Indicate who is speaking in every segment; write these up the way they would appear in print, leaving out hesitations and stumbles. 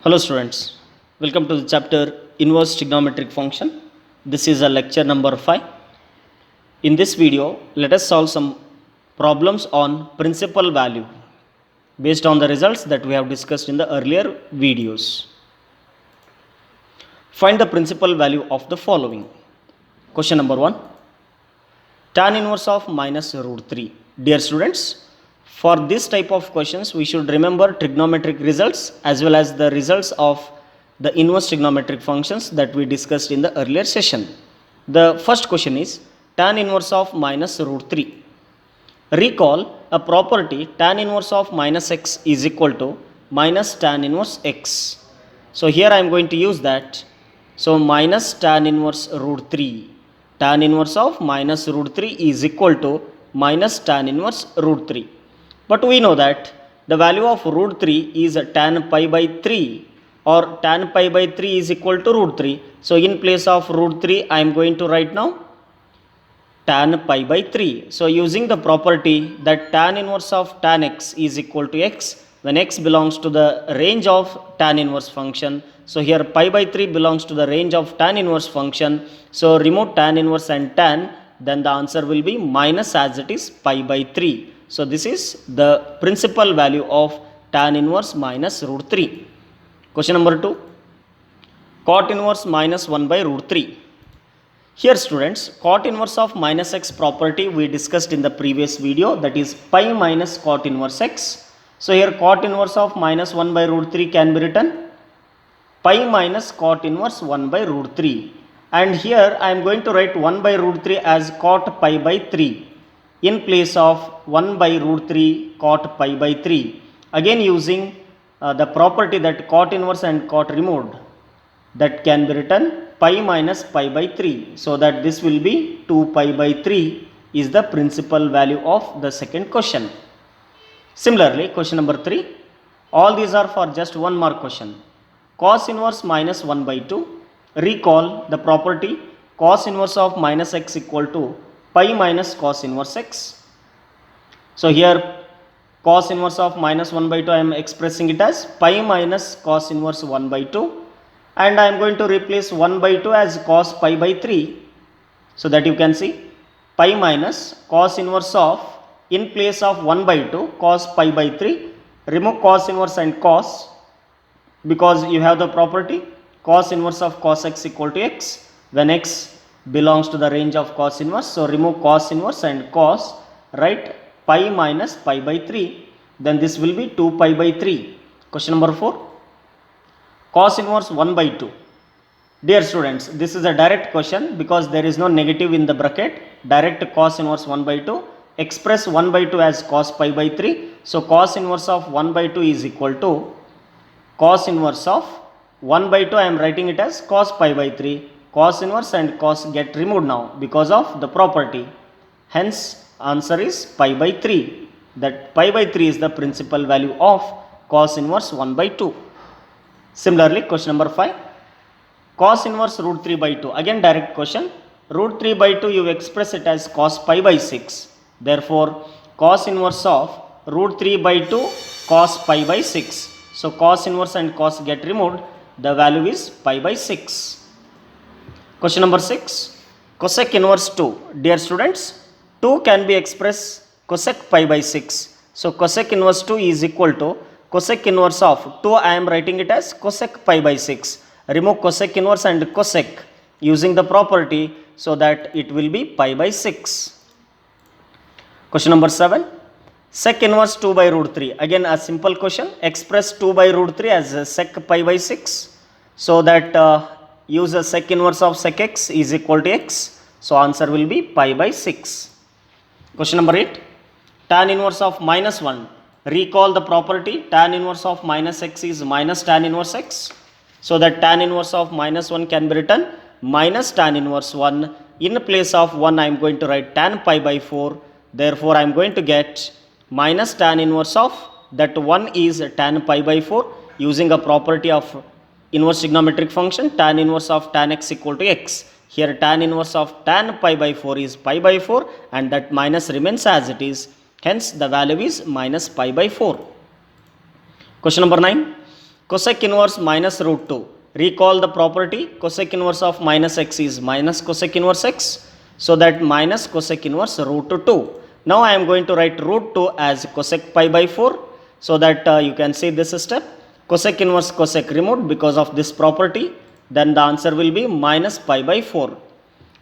Speaker 1: Hello students, welcome to the chapter Inverse Trigonometric Function. This is a lecture number 5. In this video, let us solve some problems on principal value based on the results that we have discussed in the earlier videos. Find the principal value of the following. Question number 1. Tan inverse of minus root 3. Dear students, for this type of questions, we should remember trigonometric results as well as the results of the inverse trigonometric functions that we discussed in the earlier session. The first question is tan inverse of minus root 3. Recall a property tan inverse of minus x is equal to minus tan inverse x. So here I am going to use that. So minus tan inverse root 3. Tan inverse of minus root 3 is equal to minus tan inverse root 3. But we know that the value of root 3 is tan pi by 3, or tan pi by 3 is equal to root 3. So in place of root 3 I am going to write now tan pi by 3. So using the property that tan inverse of tan x is equal to x when x belongs to the range of tan inverse function. So here pi by 3 belongs to the range of tan inverse function. So remove tan inverse and tan, then the answer will be minus as it is pi by 3. So this is the principal value of tan inverse minus root 3. Question number 2. Cot inverse minus 1 by root 3. Here students, cot inverse of minus x property we discussed in the previous video, that is pi minus cot inverse x. So here cot inverse of minus 1 by root 3 can be written pi minus cot inverse 1 by root 3. And here I am going to write 1 by root 3 as cot pi by 3 in place of 1 by root 3 cot pi by 3. Again using the property that cot inverse and cot removed, that can be written pi minus pi by 3. So that this will be 2 pi by 3 is the principal value of the second question. Similarly, question number 3. All these are for just 1 mark question. Cos inverse minus 1 by 2. Recall the property cos inverse of minus x equal to pi minus cos inverse x. So here cos inverse of minus 1 by 2 I am expressing it as pi minus cos inverse 1 by 2, and I am going to replace 1 by 2 as cos pi by 3. So that you can see pi minus cos inverse of, in place of 1 by 2 cos pi by 3, remove cos inverse and cos, because you have the property cos inverse of cos x equal to x when x belongs to the range of cos inverse. So remove cos inverse and cos, write pi minus pi by 3, then this will be 2 pi by 3. Question number 4. Cos inverse 1 by 2. Dear students, this is a direct question because there is no negative in the bracket. Direct cos inverse 1 by 2. Express 1 by 2 as cos pi by 3. So cos inverse of 1 by 2 is equal to cos inverse of 1 by 2 I am writing it as cos pi by 3. Cos inverse and cos get removed now because of the property. Hence answer is pi by 3. That pi by 3 is the principal value of cos inverse 1 by 2. Similarly, question number 5. Cos inverse root 3 by 2. Again direct question. Root 3 by 2 you express it as cos pi by 6. Therefore, cos inverse of root 3 by 2 cos pi by 6. So cos inverse and cos get removed. The value is pi by 6. Question number 6. Cosec inverse 2. Dear students, 2 can be expressed cosec pi by 6. So cosec inverse 2 is equal to cosec inverse of 2 I am writing it as cosec pi by 6. Remove cosec inverse and cosec using the property so that it will be pi by 6. Question number 7. Sec inverse 2 by root 3. Again a simple question. Express 2 by root 3 as sec pi by 6. So that use a sec inverse of sec x is equal to x. So answer will be pi by 6. Question number 8. Tan inverse of minus 1. Recall the property tan inverse of minus x is minus tan inverse x. So that tan inverse of minus 1 can be written minus tan inverse 1. In place of 1 I am going to write tan pi by 4. Therefore I am going to get minus tan inverse of that 1 is tan pi by 4 using a property of inverse trigonometric function tan inverse of tan x equal to x. Here tan inverse of tan pi by 4 is pi by 4 and that minus remains as it is. Hence the value is minus pi by 4. Question number 9. cosec inverse minus root 2. Recall the property, cosec inverse of minus x is minus cosec inverse x. So that minus cosec inverse root 2. Now I am going to write root 2 as cosec pi by 4. So that you can see this step. Cosec inverse cosec removed because of this property. Then the answer will be minus pi by 4.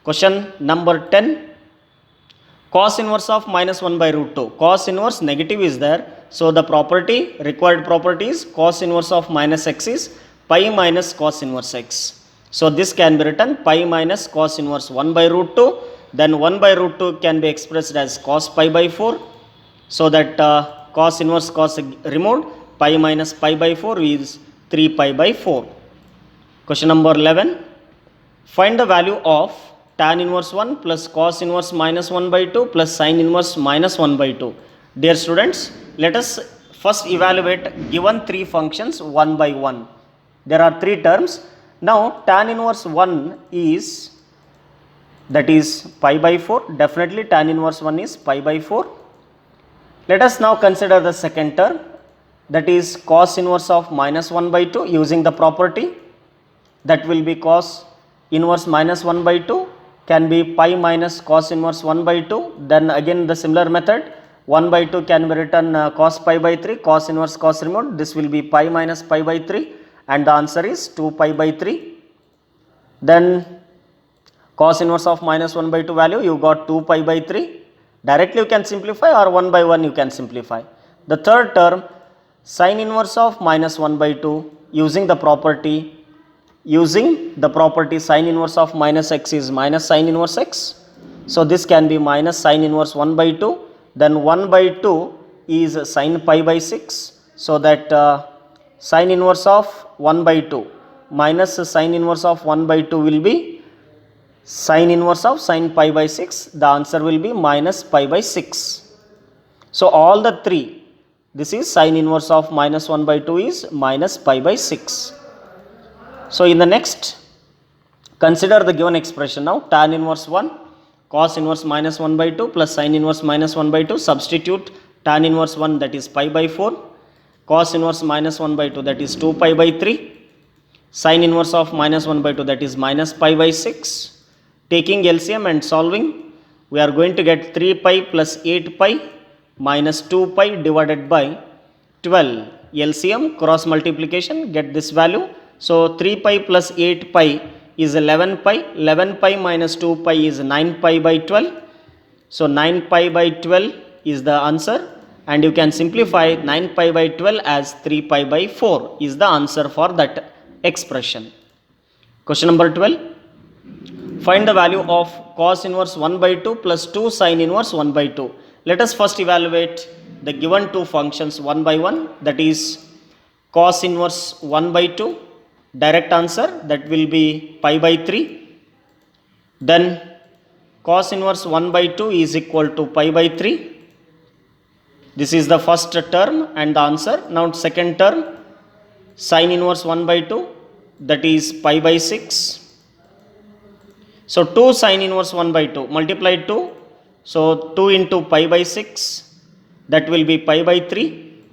Speaker 1: Question number 10. Cos inverse of minus 1 by root 2. Cos inverse negative is there. So the property, required property is cos inverse of minus x is pi minus cos inverse x. So this can be written pi minus cos inverse 1 by root 2. Then 1 by root 2 can be expressed as cos pi by 4. So that cos inverse cos removed, pi minus pi by 4 is 3 pi by 4. Question number 11. Find the value of tan inverse 1 plus cos inverse minus 1 by 2 plus sin inverse minus 1 by 2. Dear students, let us first evaluate given three functions one by one. There are three terms. Now tan inverse 1 is, that is pi by 4. Definitely tan inverse 1 is pi by 4. Let us now consider the second term, that is cos inverse of minus 1 by 2 using the property. That will be cos inverse minus 1 by 2 can be pi minus cos inverse 1 by 2. Then again the similar method, 1 by 2 can be written cos pi by 3, cos inverse cos removed. This will be pi minus pi by 3 and the answer is 2 pi by 3. Then cos inverse of minus 1 by 2 value, you got 2 pi by 3. Directly you can simplify or 1 by 1 you can simplify. The third term, sin inverse of minus 1 by 2 using the property sin inverse of minus x is minus sin inverse x. So this can be minus sin inverse 1 by 2. Then 1 by 2 is sin pi by 6. So that sin inverse of 1 by 2 minus sin inverse of 1 by 2 will be sin inverse of sin pi by 6. The answer will be minus pi by 6. So all the three, this is sin inverse of minus 1 by 2 is minus pi by 6. So in the next, consider the given expression now. Tan inverse 1, cos inverse minus 1 by 2 plus sin inverse minus 1 by 2. Substitute tan inverse 1, that is pi by 4. Cos inverse minus 1 by 2, that is 2 pi by 3. Sin inverse of minus 1 by 2, that is minus pi by 6. Taking LCM and solving, we are going to get 3 pi plus 8 pi minus 2 pi divided by 12. LCM cross multiplication, get this value. So 3 pi plus 8 pi is 11 pi. 11 pi minus 2 pi is 9 pi by 12. So 9 pi by 12 is the answer. And you can simplify 9 pi by 12 as 3 pi by 4 is the answer for that expression. Question number 12. Find the value of cos inverse 1 by 2 plus 2 sin inverse 1 by 2. Let us first evaluate the given two functions one by one. That is cos inverse 1 by 2. Direct answer, that will be pi by 3. Then cos inverse 1 by 2 is equal to pi by 3. This is the first term and the answer. Now second term, sin inverse 1 by 2, that is pi by 6. So 2 sin inverse 1 by 2, multiply 2. So 2 into pi by 6, that will be pi by 3.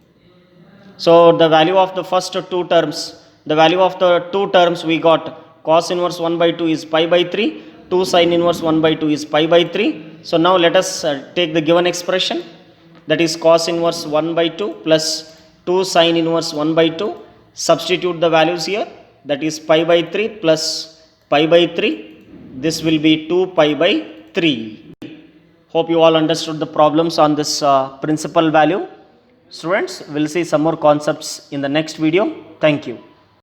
Speaker 1: So the value of the first two terms, the value of the two terms we got, cos inverse 1 by 2 is pi by 3, 2 sin inverse 1 by 2 is pi by 3. So now let us take the given expression, that is cos inverse 1 by 2 plus 2 sin inverse 1 by 2. Substitute the values here, that is pi by 3 plus pi by 3. This will be 2 pi by 3. Hope you all understood the problems on this principal value. Students, we'll see some more concepts in the next video. Thank you.